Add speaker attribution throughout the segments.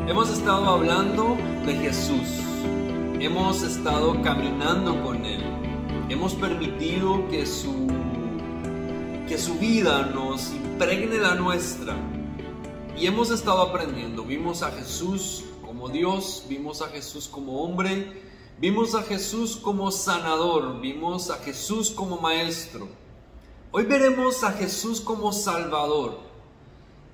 Speaker 1: Hemos estado hablando de Jesús, hemos estado caminando con Él, hemos permitido que su vida nos impregne la nuestra y hemos estado aprendiendo. Vimos a Jesús como Dios, vimos a Jesús como hombre, vimos a Jesús como sanador, vimos a Jesús como maestro. Hoy veremos a Jesús como Salvador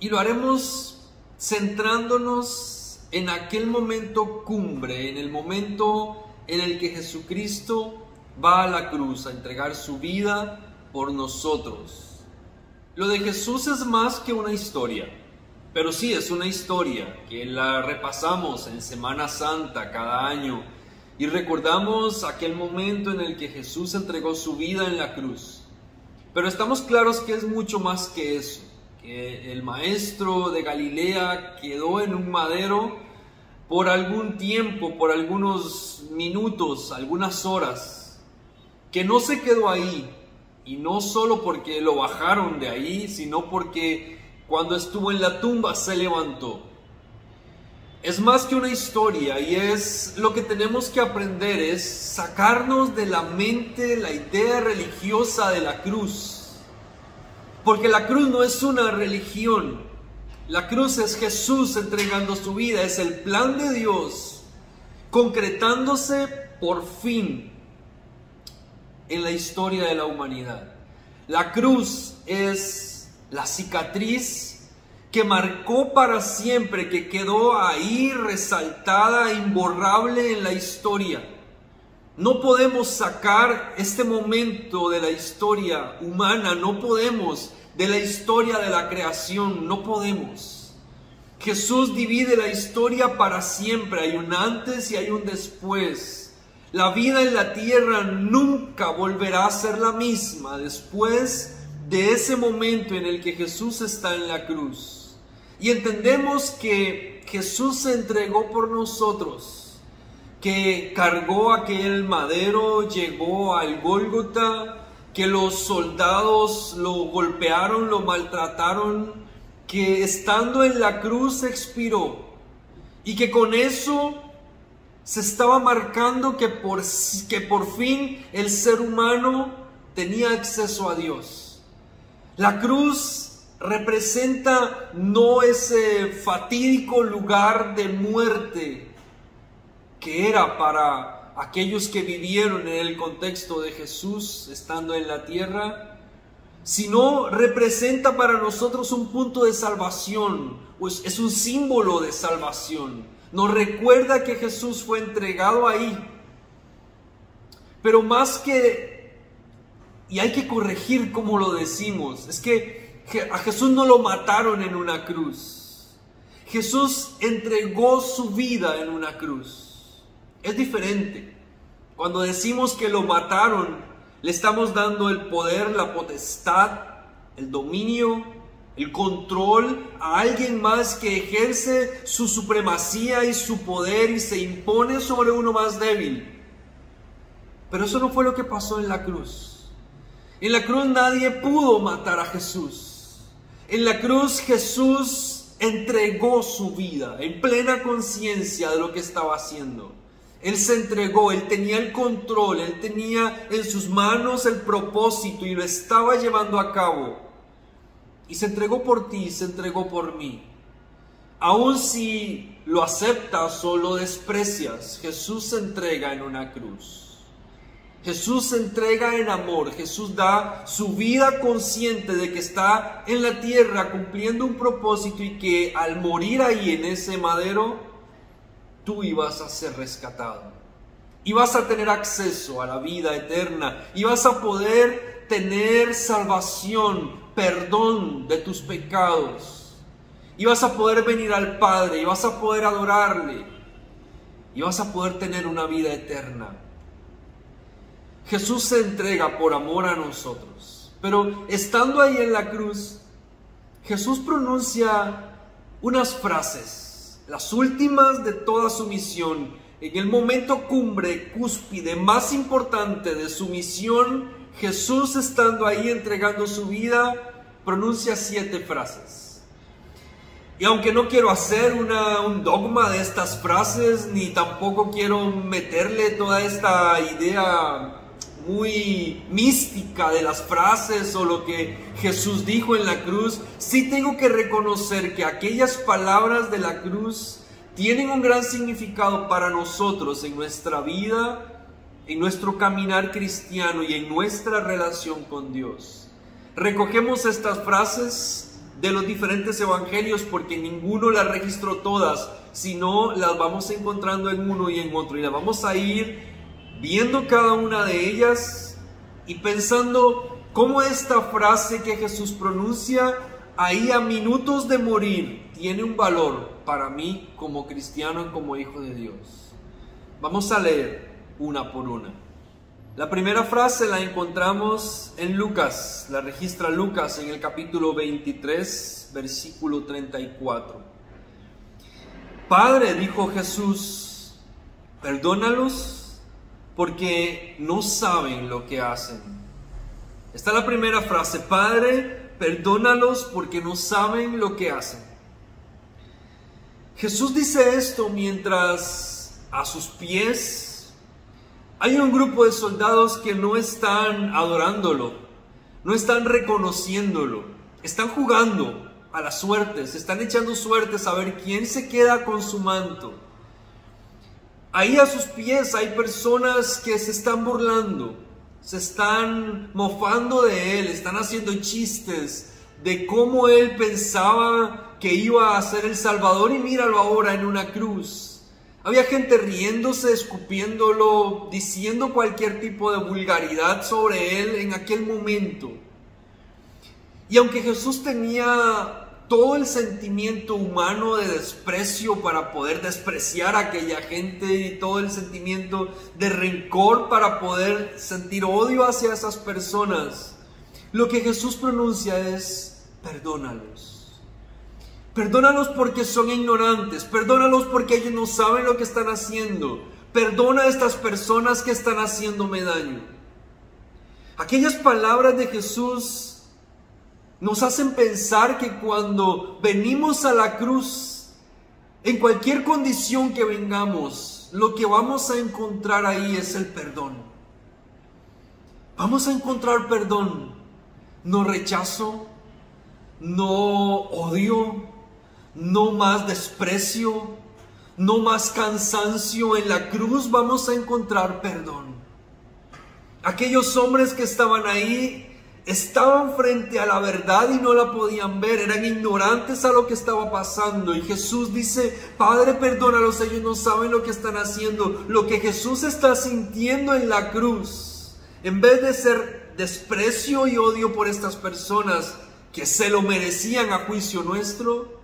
Speaker 1: y lo haremos centrándonos en aquel momento cumbre, en el momento en el que Jesucristo va a la cruz a entregar su vida por nosotros. Lo de Jesús es más que una historia, pero sí es una historia que la repasamos en Semana Santa cada año y recordamos aquel momento en el que Jesús entregó su vida en la cruz. Pero estamos claros que es mucho más que eso, que el maestro de Galilea quedó en un madero por algún tiempo, por algunos minutos, algunas horas, que no se quedó ahí, y no solo porque lo bajaron de ahí, sino porque cuando estuvo en la tumba se levantó. Es más que una historia, y es lo que tenemos que aprender, es sacarnos de la mente la idea religiosa de la cruz. Porque la cruz no es una religión, la cruz es Jesús entregando su vida, es el plan de Dios concretándose por fin en la historia de la humanidad. La cruz es la cicatriz que marcó para siempre, que quedó ahí resaltada, imborrable en la historia. No podemos sacar este momento de la historia humana, no podemos, de la historia de la creación, no podemos. Jesús divide la historia para siempre, hay un antes y hay un después. La vida en la tierra nunca volverá a ser la misma después de ese momento en el que Jesús está en la cruz. Y entendemos que Jesús se entregó por nosotros, que cargó aquel madero, llegó al Gólgota, que los soldados lo golpearon, lo maltrataron, que estando en la cruz expiró, y que con eso se estaba marcando que por fin el ser humano tenía acceso a Dios. La cruz representa no ese fatídico lugar de muerte que era para aquellos que vivieron en el contexto de Jesús estando en la tierra, sino representa para nosotros un punto de salvación, pues es un símbolo de salvación. Nos recuerda que Jesús fue entregado ahí, pero más que, y hay que corregir cómo lo decimos, es que a Jesús no lo mataron en una cruz, Jesús entregó su vida en una cruz. Es diferente. Cuando decimos que lo mataron, le estamos dando el poder, la potestad, el dominio, el control a alguien más que ejerce su supremacía y su poder y se impone sobre uno más débil. Pero eso no fue lo que pasó en la cruz. En la cruz nadie pudo matar a Jesús. En la cruz Jesús entregó su vida en plena conciencia de lo que estaba haciendo. Él se entregó, Él tenía el control, Él tenía en sus manos el propósito y lo estaba llevando a cabo. Y se entregó por ti, se entregó por mí. Aun si lo aceptas o lo desprecias, Jesús se entrega en una cruz. Jesús se entrega en amor, Jesús da su vida consciente de que está en la tierra cumpliendo un propósito y que al morir ahí en ese madero, tú ibas a ser rescatado, y vas a tener acceso a la vida eterna, y vas a poder tener salvación, perdón de tus pecados, y vas a poder venir al Padre, y vas a poder adorarle, y vas a poder tener una vida eterna. Jesús se entrega por amor a nosotros, pero estando ahí en la cruz, Jesús pronuncia unas frases, las últimas de toda su misión, en el momento cúspide más importante de su misión. Jesús, estando ahí entregando su vida, pronuncia 7 frases. Y aunque no quiero hacer un dogma de estas frases, ni tampoco quiero meterle toda esta idea muy mística de las frases o lo que Jesús dijo en la cruz, sí tengo que reconocer que aquellas palabras de la cruz tienen un gran significado para nosotros en nuestra vida, en nuestro caminar cristiano y en nuestra relación con Dios. Recogemos estas frases de los diferentes evangelios porque ninguno las registró todas, sino las vamos encontrando en uno y en otro, y las vamos a ir viendo cada una de ellas y pensando cómo esta frase que Jesús pronuncia ahí a minutos de morir tiene un valor para mí como cristiano y como hijo de Dios. Vamos a leer una por una. La primera frase la encontramos en Lucas, la registra Lucas en el capítulo 23, versículo 34. Padre, dijo Jesús, perdónalos porque no saben lo que hacen. Esta es la primera frase. Padre, perdónalos porque no saben lo que hacen. Jesús dice esto mientras a sus pies hay un grupo de soldados que no están adorándolo, no están reconociéndolo, están jugando a la suerte, se están echando suertes a ver quién se queda con su manto. Ahí a sus pies hay personas que se están burlando, se están mofando de él, están haciendo chistes de cómo él pensaba que iba a ser el Salvador y míralo ahora en una cruz. Había gente riéndose, escupiéndolo, diciendo cualquier tipo de vulgaridad sobre él en aquel momento. Y aunque Jesús tenía todo el sentimiento humano de desprecio para poder despreciar a aquella gente y todo el sentimiento de rencor para poder sentir odio hacia esas personas, lo que Jesús pronuncia es: perdónalos. Perdónalos porque son ignorantes, perdónalos porque ellos no saben lo que están haciendo. Perdona a estas personas que están haciéndome daño. Aquellas palabras de Jesús nos hacen pensar que cuando venimos a la cruz, en cualquier condición que vengamos, lo que vamos a encontrar ahí es el perdón. Vamos a encontrar perdón, no rechazo, no odio, no más desprecio, no más cansancio. En la cruz vamos a encontrar perdón. Aquellos hombres que estaban ahí estaban frente a la verdad y no la podían ver, eran ignorantes a lo que estaba pasando. Y Jesús dice: Padre, perdónalos, ellos no saben lo que están haciendo. Lo que Jesús está sintiendo en la cruz, en vez de ser desprecio y odio por estas personas que se lo merecían a juicio nuestro,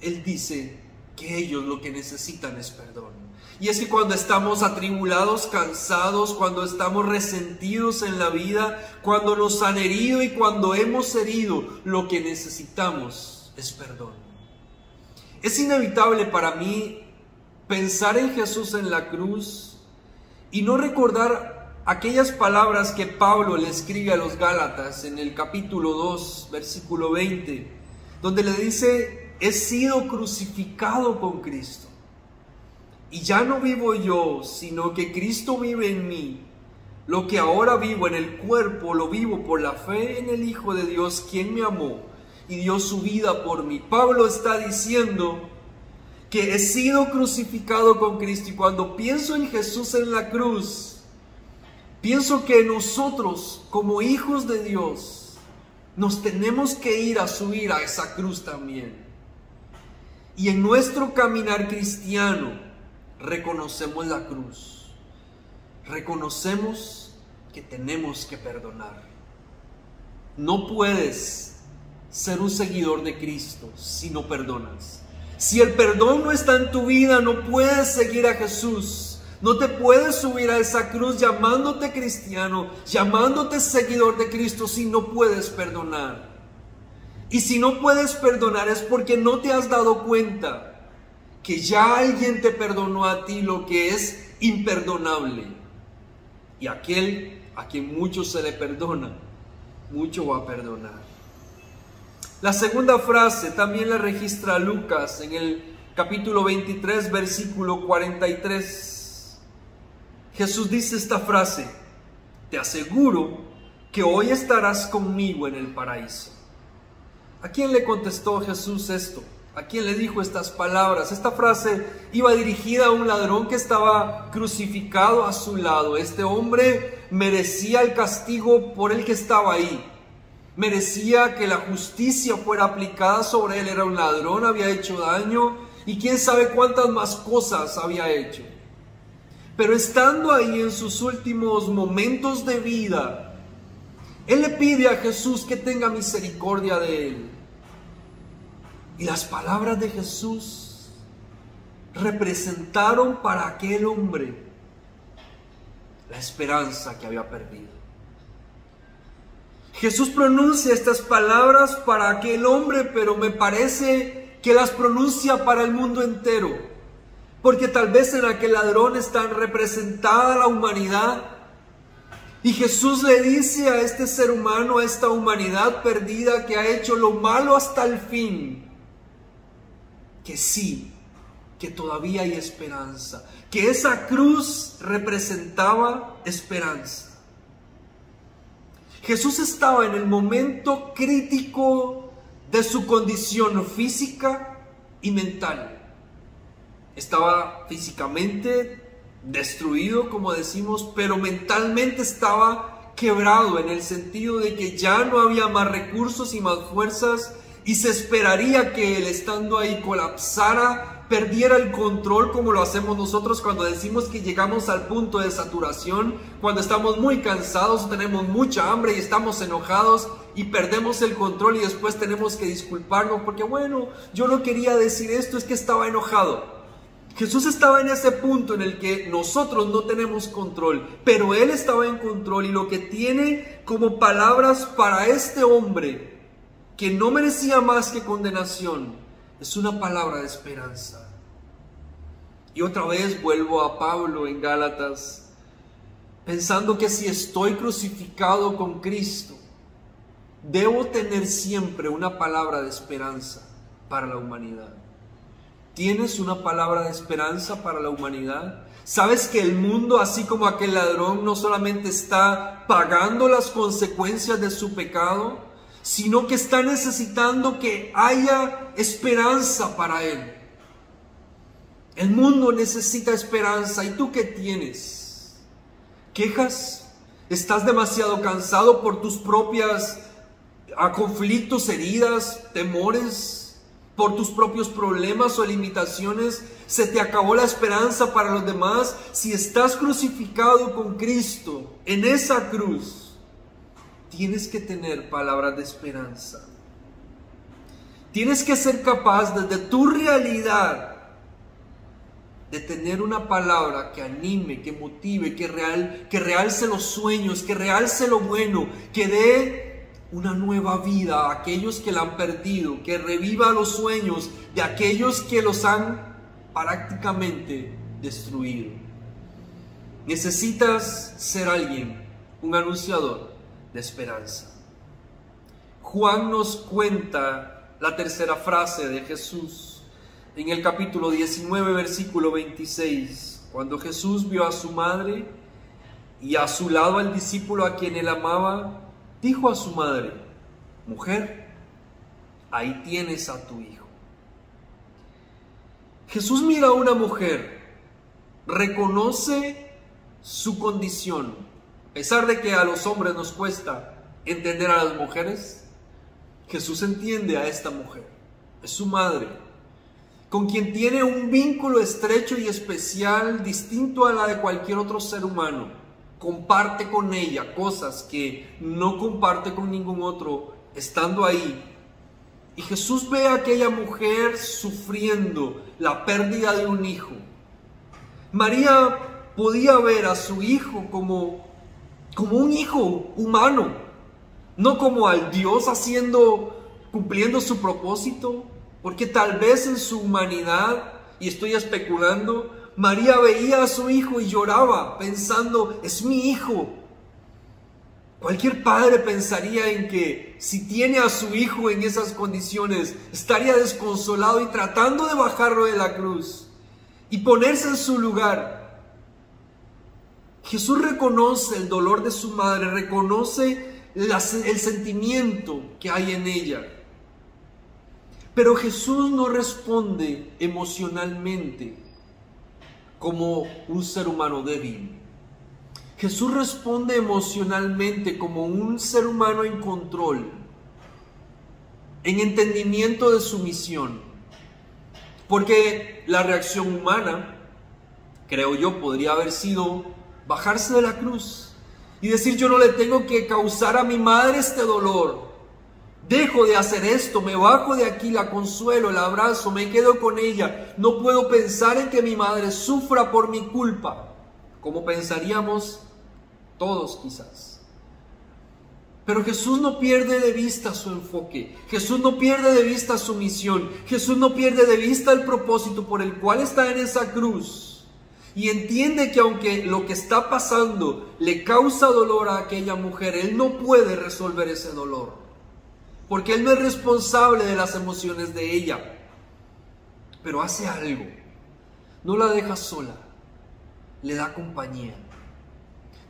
Speaker 1: Él dice que ellos lo que necesitan es perdón. Y es que cuando estamos atribulados, cansados, cuando estamos resentidos en la vida, cuando nos han herido y cuando hemos herido, lo que necesitamos es perdón. Es inevitable para mí pensar en Jesús en la cruz y no recordar aquellas palabras que Pablo le escribe a los Gálatas en el capítulo 2, versículo 20, donde le dice: he sido crucificado con Cristo. Y ya no vivo yo, sino que Cristo vive en mí. Lo que ahora vivo en el cuerpo, lo vivo por la fe en el Hijo de Dios, quien me amó y dio su vida por mí. Pablo está diciendo que he sido crucificado con Cristo. Y cuando pienso en Jesús en la cruz, pienso que nosotros, como hijos de Dios, nos tenemos que ir a subir a esa cruz también. Y en nuestro caminar cristiano reconocemos la cruz, reconocemos que tenemos que perdonar. No puedes ser un seguidor de Cristo si no perdonas. Si el perdón no está en tu vida, no puedes seguir a Jesús. No te puedes subir a esa cruz llamándote cristiano, llamándote seguidor de Cristo, si no puedes perdonar. Y si no puedes perdonar es porque no te has dado cuenta que ya alguien te perdonó a ti lo que es imperdonable. Y aquel a quien mucho se le perdona, mucho va a perdonar. La segunda frase también la registra Lucas en el capítulo 23, versículo 43. Jesús dice esta frase: te aseguro que hoy estarás conmigo en el paraíso. ¿A quién le contestó Jesús esto? ¿A quién le dijo estas palabras? Esta frase iba dirigida a un ladrón que estaba crucificado a su lado. Este hombre merecía el castigo por el que estaba ahí. Merecía que la justicia fuera aplicada sobre él. Era un ladrón, había hecho daño y quién sabe cuántas más cosas había hecho. Pero estando ahí en sus últimos momentos de vida, él le pide a Jesús que tenga misericordia de él. Y las palabras de Jesús representaron para aquel hombre la esperanza que había perdido. Jesús pronuncia estas palabras para aquel hombre, pero me parece que las pronuncia para el mundo entero, porque tal vez en aquel ladrón está representada la humanidad. Y Jesús le dice a este ser humano, a esta humanidad perdida que ha hecho lo malo hasta el fin, que sí, que todavía hay esperanza, que esa cruz representaba esperanza. Jesús estaba en el momento crítico de su condición física y mental. Estaba físicamente destruido, como decimos, pero mentalmente estaba quebrado, en el sentido de que ya no había más recursos y más fuerzas, y se esperaría que él, estando ahí, colapsara, perdiera el control, como lo hacemos nosotros cuando decimos que llegamos al punto de saturación, cuando estamos muy cansados, tenemos mucha hambre y estamos enojados y perdemos el control y después tenemos que disculparnos porque, bueno, yo no quería decir esto, es que estaba enojado. Jesús estaba en ese punto en el que nosotros no tenemos control, pero Él estaba en control, y lo que tiene como palabras para este hombre que no merecía más que condenación es una palabra de esperanza. Y otra vez vuelvo a Pablo en Gálatas, pensando que si estoy crucificado con Cristo, debo tener siempre una palabra de esperanza para la humanidad. ¿Tienes una palabra de esperanza para la humanidad? ¿Sabes que el mundo, así como aquel ladrón, no solamente está pagando las consecuencias de su pecado, sino que está necesitando que haya esperanza para él? El mundo necesita esperanza. ¿Y tú qué tienes? ¿Quejas? ¿Estás demasiado cansado por tus propios conflictos, heridas, temores? ¿Por tus propios problemas o limitaciones? ¿Se te acabó la esperanza para los demás? Si estás crucificado con Cristo en esa cruz, tienes que tener palabras de esperanza. Tienes que ser capaz desde tu realidad de tener una palabra que anime, que motive, que realce los sueños, que realce lo bueno, que dé una nueva vida a aquellos que la han perdido, que reviva los sueños de aquellos que los han prácticamente destruido. Necesitas ser alguien, un anunciador de esperanza. Juan nos cuenta la tercera frase de Jesús en el capítulo 19, versículo 26. Cuando Jesús vio a su madre y a su lado al discípulo a quien él amaba, dijo a su madre: mujer, ahí tienes a tu hijo. Jesús mira a una mujer, reconoce su condición. A pesar de que a los hombres nos cuesta entender a las mujeres, Jesús entiende a esta mujer. Es su madre, con quien tiene un vínculo estrecho y especial, distinto a la de cualquier otro ser humano. Comparte con ella cosas que no comparte con ningún otro, estando ahí. Y Jesús ve a aquella mujer sufriendo la pérdida de un hijo. María podía ver a su hijo como un hijo humano, no como al Dios cumpliendo su propósito, porque tal vez en su humanidad, y estoy especulando, María veía a su hijo y lloraba pensando: es mi hijo. Cualquier padre pensaría en que si tiene a su hijo en esas condiciones, estaría desconsolado y tratando de bajarlo de la cruz y ponerse en su lugar. Jesús reconoce el dolor de su madre, reconoce el sentimiento que hay en ella. Pero Jesús no responde emocionalmente como un ser humano débil. Jesús responde emocionalmente como un ser humano en control, en entendimiento de su misión. Porque la reacción humana, creo yo, podría haber sido bajarse de la cruz y decir: yo no le tengo que causar a mi madre este dolor. Dejo de hacer esto, me bajo de aquí, la consuelo, la abrazo, me quedo con ella. No puedo pensar en que mi madre sufra por mi culpa, como pensaríamos todos quizás. Pero Jesús no pierde de vista su enfoque. Jesús no pierde de vista su misión. Jesús no pierde de vista el propósito por el cual está en esa cruz. Y entiende que aunque lo que está pasando le causa dolor a aquella mujer, Él no puede resolver ese dolor, porque Él no es responsable de las emociones de ella. Pero hace algo. No la deja sola, le da compañía.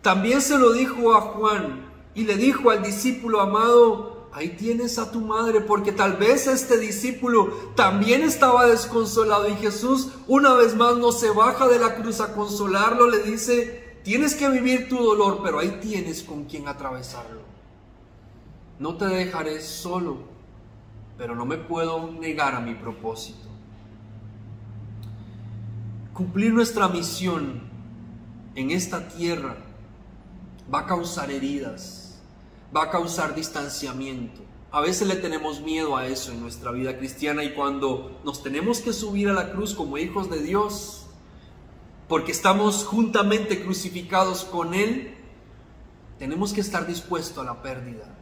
Speaker 1: También se lo dijo a Juan y le dijo al discípulo amado: ahí tienes a tu madre, porque tal vez este discípulo también estaba desconsolado y Jesús una vez más no se baja de la cruz a consolarlo, le dice: tienes que vivir tu dolor, pero ahí tienes con quien atravesarlo. No te dejaré solo, pero no me puedo negar a mi propósito. Cumplir nuestra misión en esta tierra va a causar heridas, va a causar distanciamiento. A veces le tenemos miedo a eso en nuestra vida cristiana, y cuando nos tenemos que subir a la cruz como hijos de Dios, porque estamos juntamente crucificados con Él, tenemos que estar dispuestos a la pérdida,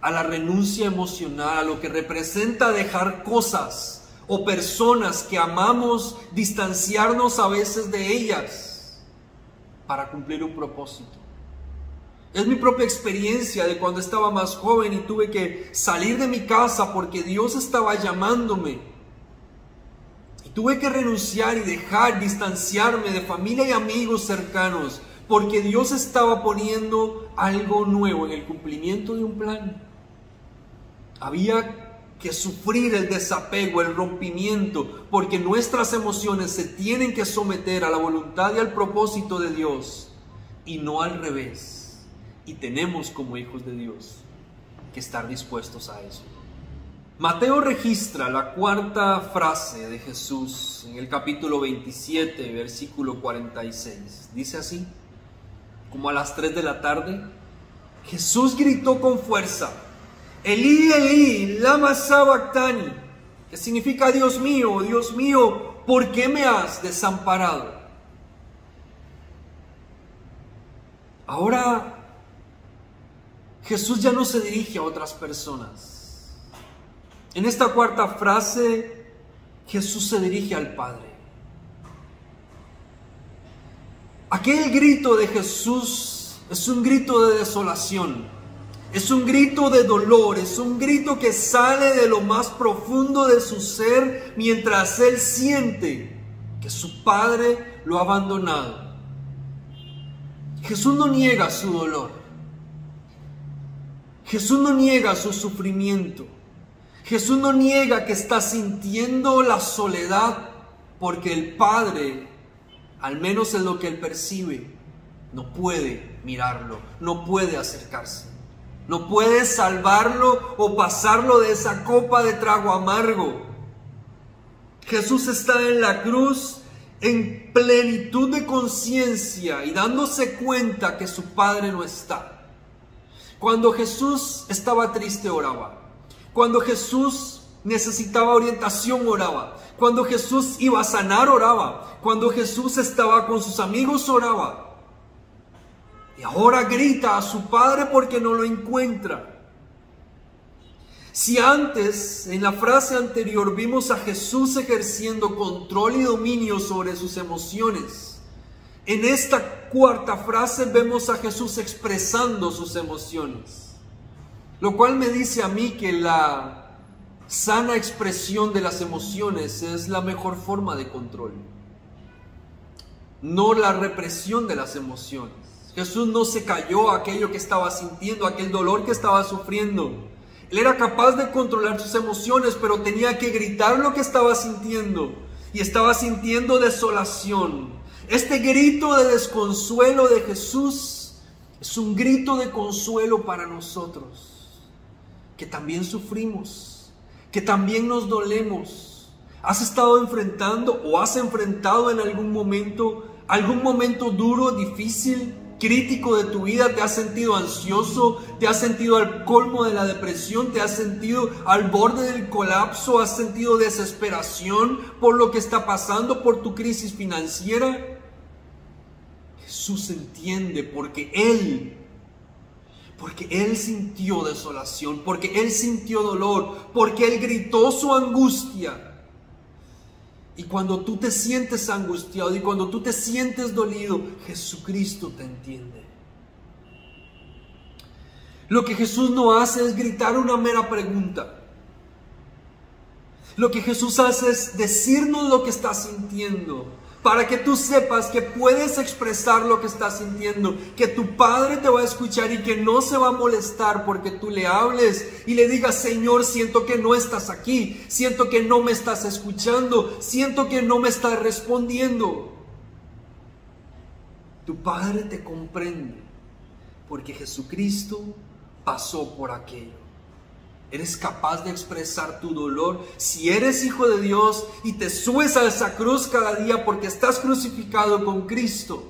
Speaker 1: a la renuncia emocional, a lo que representa dejar cosas o personas que amamos, distanciarnos a veces de ellas para cumplir un propósito. Es mi propia experiencia de cuando estaba más joven y tuve que salir de mi casa porque Dios estaba llamándome. Y tuve que renunciar y dejar, distanciarme de familia y amigos cercanos, porque Dios estaba poniendo algo nuevo en el cumplimiento de un plan. Había que sufrir el desapego, el rompimiento, porque nuestras emociones se tienen que someter a la voluntad y al propósito de Dios, y no al revés. Y tenemos como hijos de Dios que estar dispuestos a eso. Mateo registra la cuarta frase de Jesús en el capítulo 27, versículo 46. Dice así: como a las 3 de la tarde, Jesús gritó con fuerza: Elí, Elí, lama sabactani, que significa: Dios mío, ¿por qué me has desamparado? Ahora Jesús ya no se dirige a otras personas. En esta cuarta frase, Jesús se dirige al Padre. Aquel grito de Jesús es un grito de desolación, es un grito de dolor, es un grito que sale de lo más profundo de su ser mientras Él siente que su Padre lo ha abandonado. Jesús no niega su dolor. Jesús no niega su sufrimiento. Jesús no niega que está sintiendo la soledad, porque el Padre, al menos en lo que Él percibe, no puede mirarlo, no puede acercarse, no puede salvarlo o pasarlo de esa copa de trago amargo. Jesús está en la cruz en plenitud de conciencia y dándose cuenta que su Padre no está. Cuando Jesús estaba triste, oraba. Cuando Jesús necesitaba orientación, oraba. Cuando Jesús iba a sanar, oraba. Cuando Jesús estaba con sus amigos, oraba. Y ahora grita a su Padre porque no lo encuentra. Si antes, en la frase anterior, vimos a Jesús ejerciendo control y dominio sobre sus emociones, En esta cuarta frase vemos a Jesús expresando sus emociones, lo cual me dice a mí que la sana expresión de las emociones es la mejor forma de control, no la represión de las emociones. Jesús no se cayó a aquello que estaba sintiendo, a aquel dolor que estaba sufriendo. Él era capaz de controlar sus emociones, pero tenía que gritar lo que estaba sintiendo, y estaba sintiendo desolación. Este grito de desconsuelo de Jesús es un grito de consuelo para nosotros, que también sufrimos, que también nos dolemos. ¿Has estado enfrentando o has enfrentado en algún momento duro, difícil, crítico de tu vida? ¿Te has sentido ansioso? ¿Te has sentido al colmo de la depresión? ¿Te has sentido al borde del colapso? ¿Has sentido desesperación por lo que está pasando, por tu crisis financiera? Jesús entiende porque Él sintió desolación, porque Él sintió dolor, porque Él gritó su angustia. Y cuando tú te sientes angustiado y cuando tú te sientes dolido, Jesucristo te entiende. Lo que Jesús no hace es gritar una mera pregunta. Lo que Jesús hace es decirnos lo que está sintiendo, para que tú sepas que puedes expresar lo que estás sintiendo, que tu Padre te va a escuchar y que no se va a molestar porque tú le hables y le digas: Señor, siento que no estás aquí, siento que no me estás escuchando, siento que no me estás respondiendo. Tu Padre te comprende porque Jesucristo pasó por aquello. Eres capaz de expresar tu dolor. Si eres hijo de Dios y te subes a esa cruz cada día porque estás crucificado con Cristo,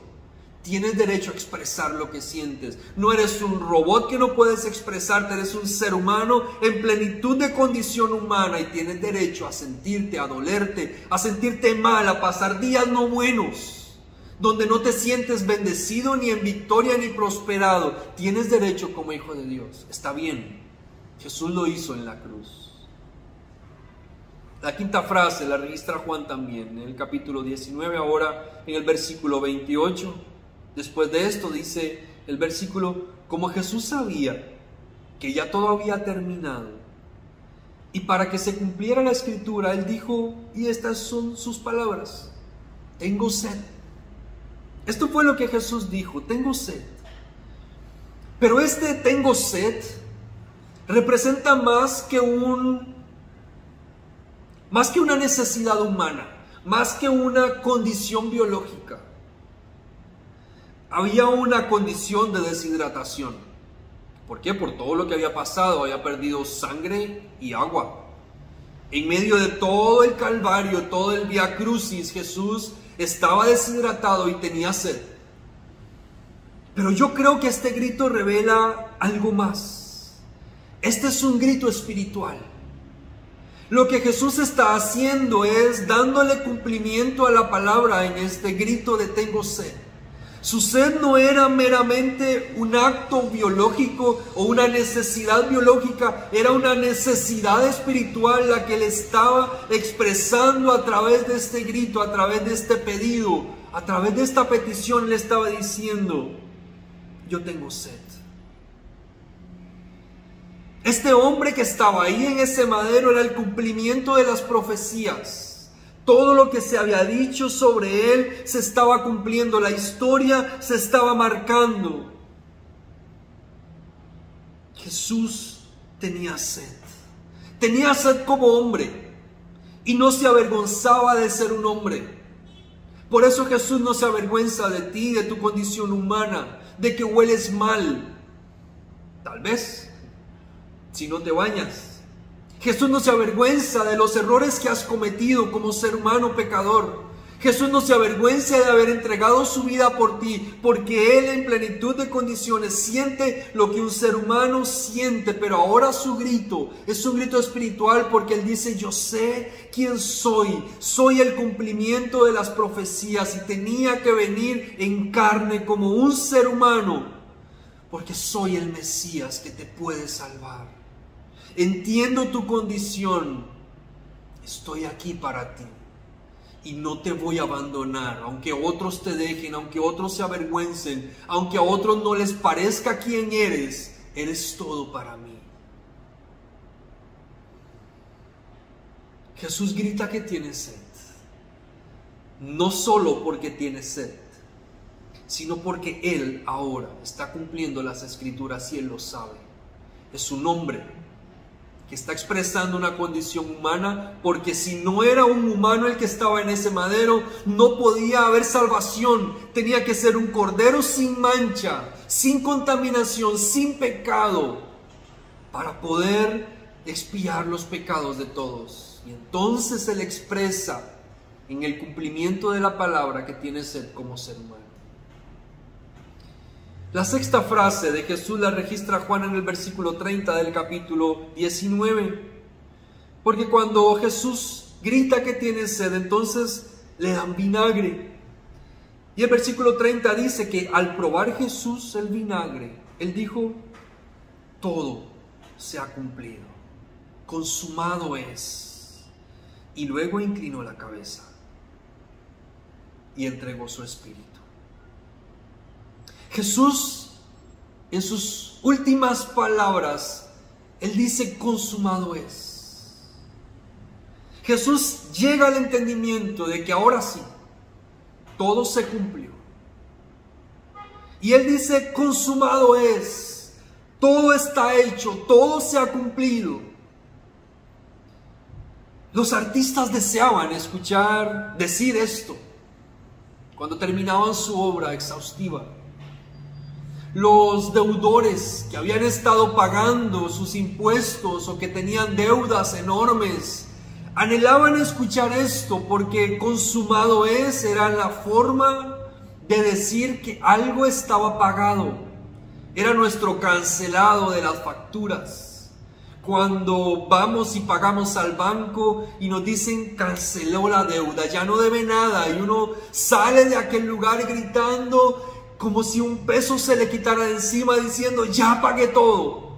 Speaker 1: tienes derecho a expresar lo que sientes. No eres un robot que no puedes expresarte, eres un ser humano en plenitud de condición humana y tienes derecho a sentirte, a dolerte, a sentirte mal, a pasar días no buenos, donde no te sientes bendecido, ni en victoria, ni prosperado. Tienes derecho como hijo de Dios. Está bien. Jesús lo hizo en la cruz. La quinta frase la registra Juan también, en el capítulo 19, ahora en el versículo 28. Después de esto dice el versículo: como Jesús sabía que ya todo había terminado, y para que se cumpliera la escritura, Él dijo, y estas son sus palabras: tengo sed. Esto fue lo que Jesús dijo: tengo sed. Pero este tengo sed representa más que una necesidad humana, más que una condición biológica. Había una condición de deshidratación. ¿Por qué? Por todo lo que había pasado. Había perdido sangre y agua. En medio de todo el Calvario, todo el Vía Crucis, Jesús estaba deshidratado y tenía sed. Pero yo creo que este grito revela algo más. Este es un grito espiritual. Lo que Jesús está haciendo es dándole cumplimiento a la palabra en este grito de tengo sed. Su sed no era meramente un acto biológico o una necesidad biológica, era una necesidad espiritual la que él estaba expresando a través de este grito, a través de este pedido, a través de esta petición. Le estaba diciendo: yo tengo sed. Este hombre que estaba ahí en ese madero era el cumplimiento de las profecías. Todo lo que se había dicho sobre él se estaba cumpliendo. La historia se estaba marcando. Jesús tenía sed. Tenía sed como hombre. Y no se avergonzaba de ser un hombre. Por eso Jesús no se avergüenza de ti, de tu condición humana, de que hueles mal. Tal vez si no te bañas. Jesús no se avergüenza de los errores que has cometido como ser humano pecador. Jesús no se avergüenza de haber entregado su vida por ti, porque Él en plenitud de condiciones siente lo que un ser humano siente, pero ahora su grito es un grito espiritual, porque Él dice: yo sé quién soy el cumplimiento de las profecías y tenía que venir en carne como un ser humano, porque soy el Mesías que te puede salvar. Entiendo tu condición, estoy aquí para ti. y no te voy a abandonar, aunque otros te dejen, aunque otros se avergüencen, aunque a otros no les parezca quién eres todo para mí. Jesús grita que tiene sed, no solo porque tiene sed, sino porque Él ahora está cumpliendo las Escrituras y Él lo sabe. Es un hombre que está expresando una condición humana, porque si no era un humano el que estaba en ese madero, no podía haber salvación. Tenía que ser un cordero sin mancha, sin contaminación, sin pecado, para poder expiar los pecados de todos. Y entonces Él expresa en el cumplimiento de la palabra que tiene sed como ser humano. La sexta frase de Jesús la registra Juan en el versículo 30 del capítulo 19. Porque cuando Jesús grita que tiene sed, entonces le dan vinagre. Y el versículo 30 dice que al probar Jesús el vinagre, Él dijo: todo se ha cumplido, consumado es. Y luego inclinó la cabeza y entregó su espíritu. Jesús, en sus últimas palabras, Él dice: consumado es. Jesús llega al entendimiento de que ahora sí, todo se cumplió. Y Él dice: consumado es. Todo está hecho, todo se ha cumplido. Los artistas deseaban decir esto cuando terminaban su obra exhaustiva. Los deudores que habían estado pagando sus impuestos o que tenían deudas enormes anhelaban escuchar esto, porque consumado es era la forma de decir que algo estaba pagado. Era nuestro cancelado de las facturas. Cuando vamos y pagamos al banco y nos dicen: canceló la deuda, ya no debe nada, y uno sale de aquel lugar gritando como si un peso se le quitara de encima, diciendo: ya pagué todo.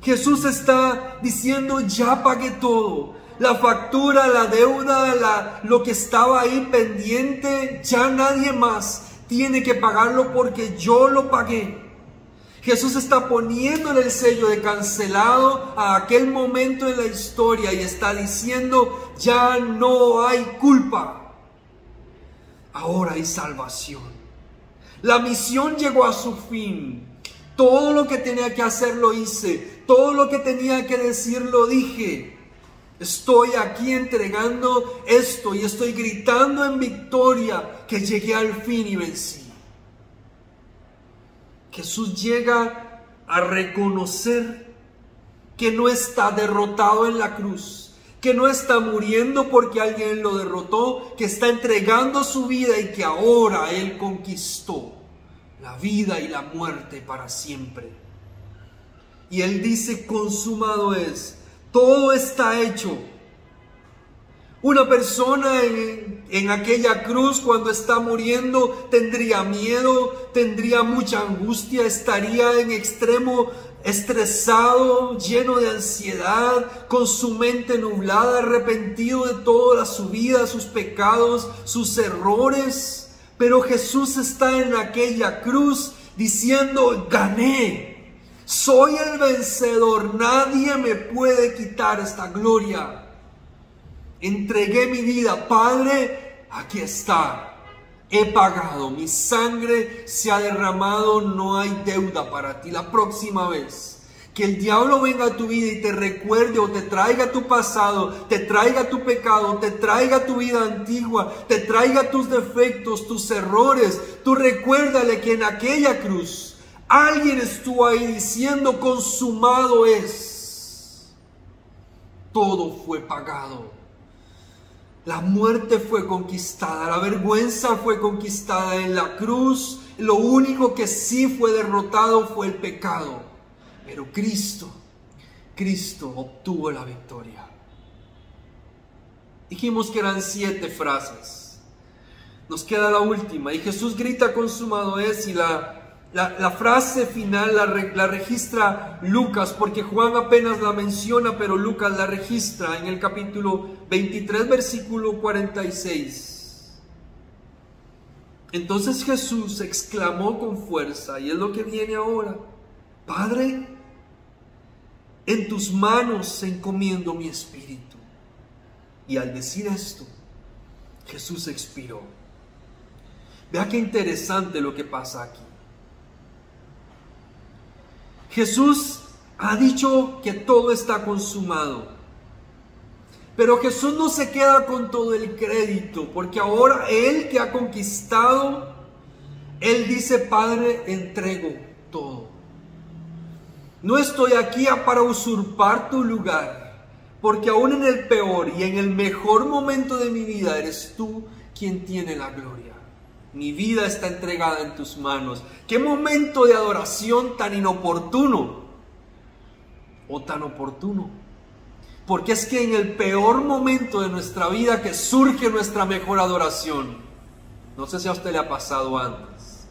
Speaker 1: Jesús está diciendo: ya pagué todo. La factura, la deuda, lo que estaba ahí pendiente, ya nadie más tiene que pagarlo porque yo lo pagué. Jesús está poniéndole el sello de cancelado a aquel momento en la historia y está diciendo: ya no hay culpa, ahora hay salvación. La misión llegó a su fin. Todo lo que tenía que hacer lo hice. Todo lo que tenía que decir lo dije. Estoy aquí entregando esto y estoy gritando en victoria que llegué al fin y vencí. Jesús llega a reconocer que no está derrotado en la cruz, que no está muriendo porque alguien lo derrotó, que está entregando su vida y que ahora Él conquistó la vida y la muerte para siempre. Y Él dice: consumado es, todo está hecho. Una persona en aquella cruz, cuando está muriendo, tendría miedo, tendría mucha angustia, estaría en extremo estresado, lleno de ansiedad, con su mente nublada, arrepentido de toda su vida, sus pecados, sus errores. Pero Jesús está en aquella cruz diciendo: gané, soy el vencedor, nadie me puede quitar esta gloria. Entregué mi vida, Padre, aquí está. He pagado, mi sangre se ha derramado, no hay deuda para ti. La próxima vez que el diablo venga a tu vida y te recuerde o te traiga tu pasado, te traiga tu pecado, te traiga tu vida antigua, te traiga tus defectos, tus errores, tú recuérdale que en aquella cruz alguien estuvo ahí diciendo: consumado es. Todo fue pagado. La muerte fue conquistada, la vergüenza fue conquistada en la cruz. Lo único que sí fue derrotado fue el pecado. Pero Cristo obtuvo la victoria. Dijimos que eran 7 frases. Nos queda la última. Y Jesús grita: consumado es. Y la La frase final la registra Lucas, porque Juan apenas la menciona, pero Lucas la registra en el capítulo 23, versículo 46. Entonces Jesús exclamó con fuerza, y es lo que viene ahora: Padre, en tus manos encomiendo mi espíritu. Y al decir esto, Jesús expiró. Vea qué interesante lo que pasa aquí. Jesús ha dicho que todo está consumado, pero Jesús no se queda con todo el crédito, porque ahora Él que ha conquistado, Él dice: Padre, entrego todo. No estoy aquí para usurpar tu lugar, porque aún en el peor y en el mejor momento de mi vida eres tú quien tiene la gloria. Mi vida está entregada en tus manos. Qué momento de adoración tan inoportuno o tan oportuno. Porque es que en el peor momento de nuestra vida que surge nuestra mejor adoración. No sé si a usted le ha pasado antes.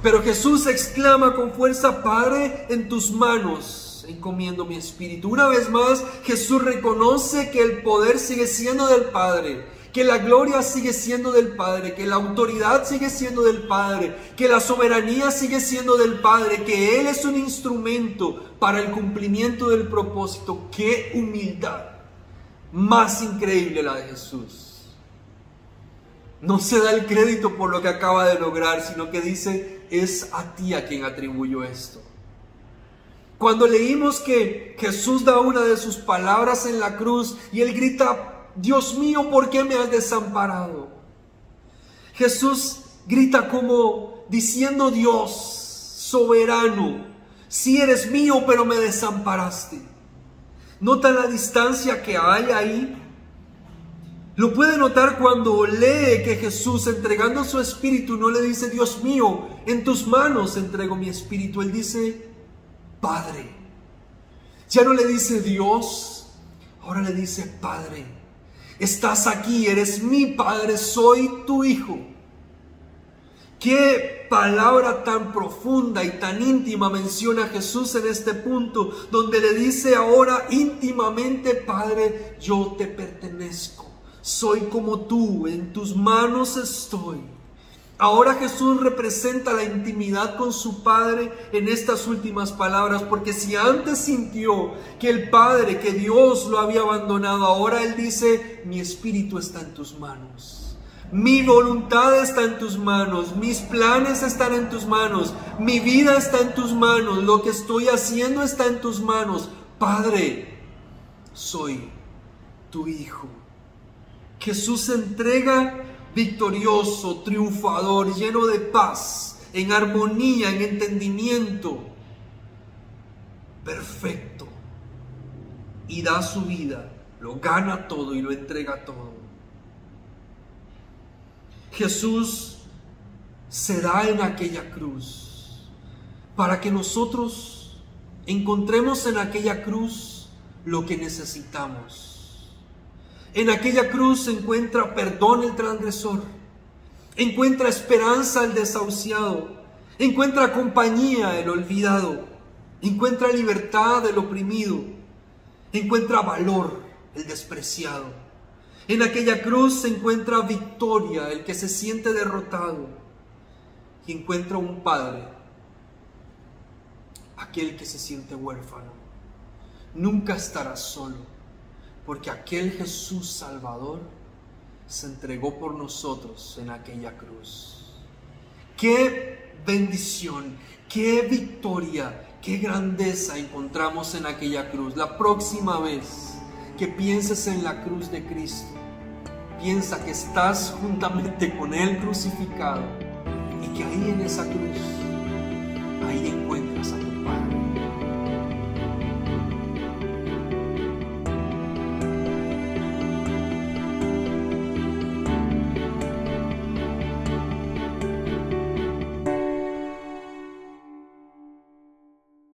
Speaker 1: Pero Jesús exclama con fuerza: Padre, en tus manos encomiendo mi espíritu. Una vez más, Jesús reconoce que el poder sigue siendo del Padre, que la gloria sigue siendo del Padre, que la autoridad sigue siendo del Padre, que la soberanía sigue siendo del Padre, que Él es un instrumento para el cumplimiento del propósito. ¡Qué humildad más increíble la de Jesús! No se da el crédito por lo que acaba de lograr, sino que dice: es a ti a quien atribuyo esto. Cuando leímos que Jesús da una de sus palabras en la cruz y Él grita: Dios mío, ¿por qué me has desamparado? Jesús grita como diciendo: Dios soberano, sí eres mío, pero me desamparaste. ¿Nota la distancia que hay ahí? Lo puede notar cuando lee que Jesús, entregando su espíritu, no le dice: Dios mío, en tus manos entrego mi espíritu. Él dice: Padre. Ya no le dice Dios, ahora le dice: Padre. Estás aquí, eres mi Padre, soy tu Hijo. Qué palabra tan profunda y tan íntima menciona Jesús en este punto, donde le dice ahora íntimamente: Padre, yo te pertenezco, soy como tú, en tus manos estoy. Ahora Jesús representa la intimidad con su Padre en estas últimas palabras, porque si antes sintió que el Padre, que Dios lo había abandonado, ahora Él dice: mi espíritu está en tus manos, mi voluntad está en tus manos, mis planes están en tus manos, mi vida está en tus manos, lo que estoy haciendo está en tus manos. Padre, soy tu Hijo. Jesús se entrega victorioso, triunfador, lleno de paz, en armonía, en entendimiento, perfecto, y da su vida, lo gana todo y lo entrega todo. Jesús se da en aquella cruz para que nosotros encontremos en aquella cruz lo que necesitamos. En aquella cruz se encuentra perdón el transgresor, encuentra esperanza el desahuciado, encuentra compañía el olvidado, encuentra libertad el oprimido, encuentra valor el despreciado. En aquella cruz se encuentra victoria el que se siente derrotado, y encuentra un Padre, aquel que se siente huérfano. Nunca estará solo, porque aquel Jesús Salvador se entregó por nosotros en aquella cruz. ¡Qué bendición! ¡Qué victoria! ¡Qué grandeza encontramos en aquella cruz! La próxima vez que pienses en la cruz de Cristo, piensa que estás juntamente con Él crucificado y que ahí en esa cruz, ahí encuentras a tu